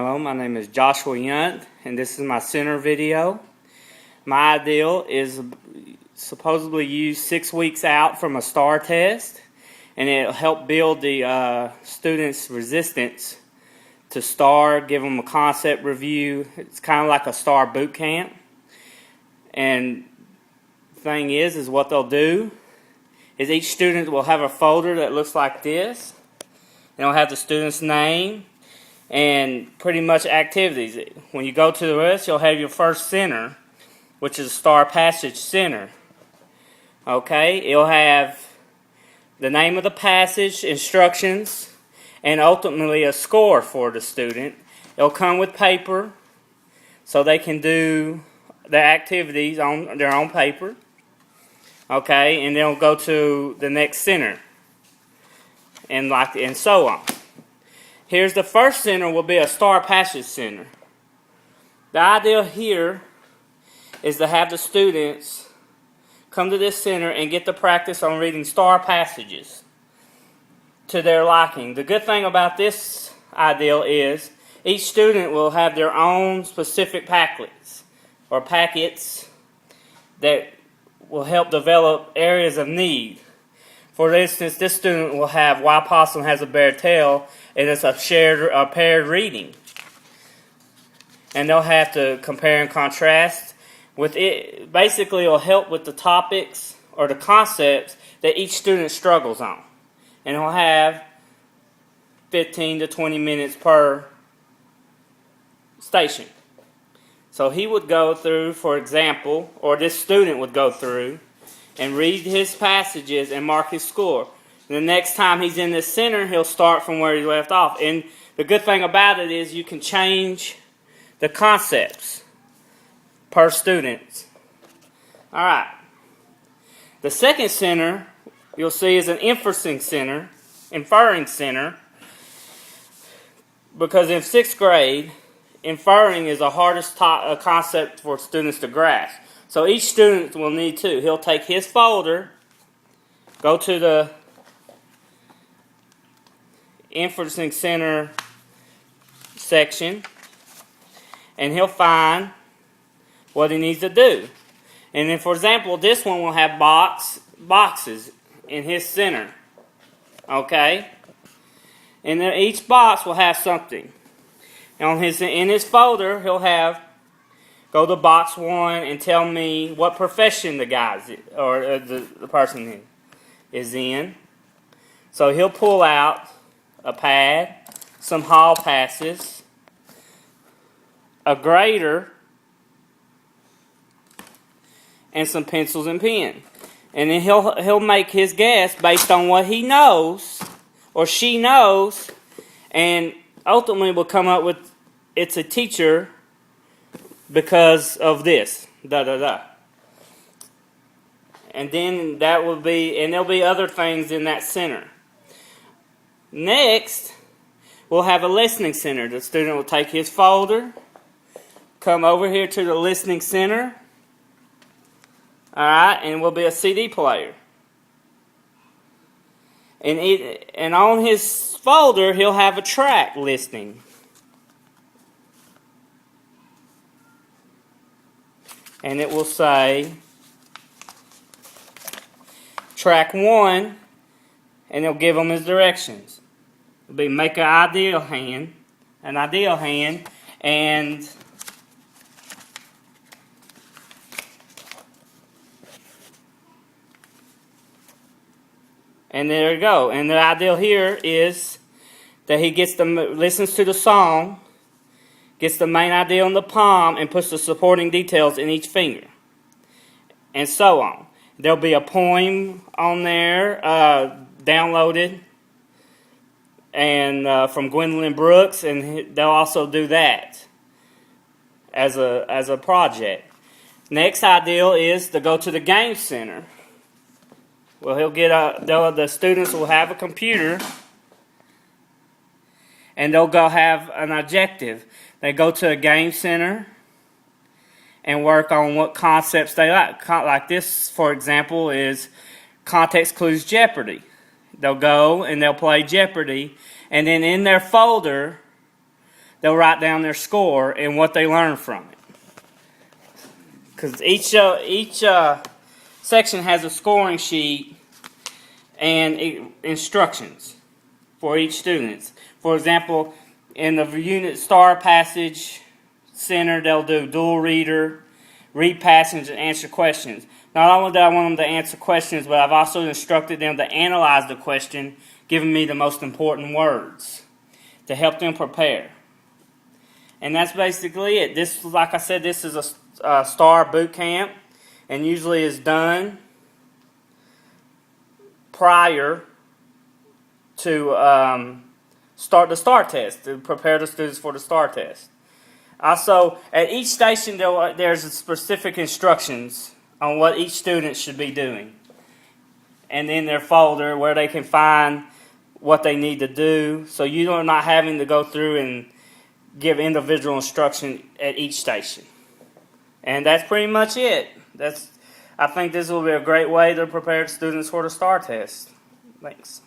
Hello, my name is Joshua Yunt, and this is my center video. My ideal is supposedly used 6 weeks out from a STAR test, and it'll help build the students' resistance to STAR, give them a concept review. It's kind of like a STAR boot camp. And the thing is what they'll do is each student will have a folder that looks like this. It'll have the student's name and pretty much activities. When you go to the rest, you'll have your first center, which is a STAR passage center. Okay, it'll have the name of the passage, instructions, and ultimately a score for the student. It'll come with paper so they can do the activities on their own paper. Okay, and they'll go to the next center and so on. Here's the first center will be a STAR passage center. The idea here is to have the students come to this center and get the practice on reading STAR passages to their liking. The good thing about this ideal is each student will have their own specific packets that will help develop areas of need. For instance, this student will have Why Possum Has a Bare Tail, and it's a paired reading. And they'll have to compare and contrast with it. Basically, it'll help with the topics or the concepts that each student struggles on. And it'll have 15 to 20 minutes per station. So he would go through, for example, or this student would go through and read his passages and mark his score. And the next time he's in this center, he'll start from where he left off. And the good thing about it is you can change the concepts per student. Alright. The second center you'll see is an inferring center. Because in 6th grade, inferring is the hardest concept for students to grasp. So each student will need to. He'll take his folder, go to the inferencing center section, and he'll find what he needs to do. And then, for example, this one will have boxes in his center. Okay? And then each box will have something. And in his folder, he'll have go to box 1 and tell me what profession the guy or the person is in. So he'll pull out a pad, some hall passes, a grader, and some pencils and pen. And then he'll make his guess based on what he knows or she knows, and ultimately will come up with it's a teacher because of this, And then that will be, and there'll be other things in that center. Next, we'll have a listening center. The student will take his folder, come over here to the listening center, alright, and it will be a CD player. And on his folder, he'll have a track listing. And it will say track 1, and it'll give him his directions. It'll be make an ideal hand, and there you go. And the ideal here is that he listens to the song, gets the main idea on the palm, and puts the supporting details in each finger. And so on. There'll be a poem on there, downloaded, and from Gwendolyn Brooks, and they'll also do that as a project. Next ideal is to go to the game center. Well, the students will have a computer, and they'll go have an objective. They go to a game center and work on what concepts they like. Like this, for example, is Context Clues Jeopardy. They'll go and they'll play Jeopardy, and then in their folder, they'll write down their score and what they learned from it. Because each section has a scoring sheet and instructions for each student. For example, in the unit STAR Passage Center, they'll do dual reader, read passage, and answer questions. Not only do I want them to answer questions, but I've also instructed them to analyze the question, giving me the most important words to help them prepare. And that's basically it. This, like I said, this is a STAR boot camp, and usually is done prior to start the STAR test, to prepare the students for the STAR test. Also, at each station, there's specific instructions on what each student should be doing. And in their folder where they can find what they need to do, so you are not having to go through and give individual instruction at each station. And that's pretty much it. I think this will be a great way to prepare students for the STAR test. Thanks.